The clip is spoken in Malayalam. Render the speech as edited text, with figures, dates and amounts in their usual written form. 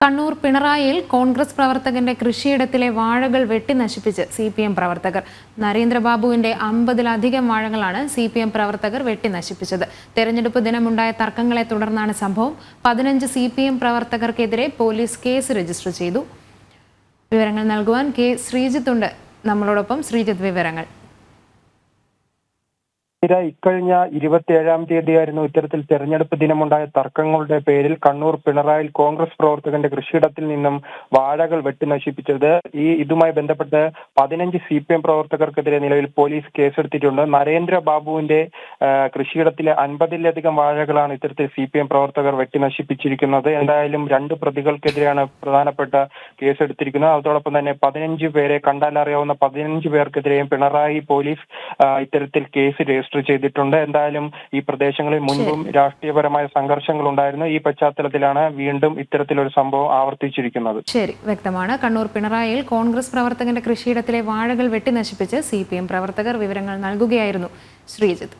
കണ്ണൂർ പിണറായിയിൽ കോൺഗ്രസ് പ്രവർത്തകന്റെ കൃഷിയിടത്തിലെ വാഴകൾ വെട്ടിനശിപ്പിച്ച് CPM പ്രവർത്തകർ. നരേന്ദ്രബാബുവിന്റെ 50-ലധികം വാഴകളാണ് CPM പ്രവർത്തകർ വെട്ടിനശിപ്പിച്ചത്. തെരഞ്ഞെടുപ്പ് ദിനമുണ്ടായ തർക്കങ്ങളെ തുടർന്നാണ് സംഭവം. 15 CPM പ്രവർത്തകർക്കെതിരെ പോലീസ് കേസ് രജിസ്റ്റർ ചെയ്തു. വിവരങ്ങൾ നൽകുവാൻ കെ ശ്രീജിത്ത് ഉണ്ട് നമ്മളോടൊപ്പം. ശ്രീജിത്ത്, വിവരങ്ങൾ. ഇക്കഴിഞ്ഞ 27-ാം തീയതിയായിരുന്നു ഇത്തരത്തിൽ തെരഞ്ഞെടുപ്പ് ദിനമുണ്ടായ തർക്കങ്ങളുടെ പേരിൽ കണ്ണൂർ പിണറായിൽ കോൺഗ്രസ് പ്രവർത്തകന്റെ കൃഷിയിടത്തിൽ നിന്നും വാഴകൾ വെട്ടിനശിപ്പിച്ചത്. ഇതുമായി ബന്ധപ്പെട്ട് 15 CPM പ്രവർത്തകർക്കെതിരെ നിലവിൽ പോലീസ് കേസെടുത്തിട്ടുണ്ട്. നരേന്ദ്രബാബുവിന്റെ കൃഷിയിടത്തിലെ 50-ലധികം വാഴകളാണ് ഇത്തരത്തിൽ CPM പ്രവർത്തകർ വെട്ടിനശിപ്പിച്ചിരിക്കുന്നത്. എന്തായാലും 2 പ്രതികൾക്കെതിരെയാണ് പ്രധാനപ്പെട്ട കേസെടുത്തിരിക്കുന്നത്. അതോടൊപ്പം തന്നെ 15 പേരെ കണ്ടാലറിയാവുന്ന 15 പേർക്കെതിരെയും പിണറായി പോലീസ് ഇത്തരത്തിൽ കേസ് രജിസ്റ്റർ ചെയ്തിട്ടുണ്ട്. എന്തായാലും ഈ പ്രദേശങ്ങളിൽ മുൻപും രാഷ്ട്രീയപരമായ സംഘർഷങ്ങൾ ഉണ്ടായിരുന്നു. ഈ പശ്ചാത്തലത്തിലാണ് വീണ്ടും ഇത്തരത്തിലൊരു സംഭവം ആവർത്തിച്ചിരിക്കുന്നത്. ശരി, വ്യക്തമാണ്. കണ്ണൂർ പിണറായിയിൽ കോൺഗ്രസ് പ്രവർത്തകന്റെ കൃഷിയിടത്തിലെ വാഴകൾ വെട്ടിനശിപ്പിച്ച് CPM പ്രവർത്തകർ വിവരങ്ങൾ നൽകുകയായിരുന്നു ശ്രീജിത്ത്.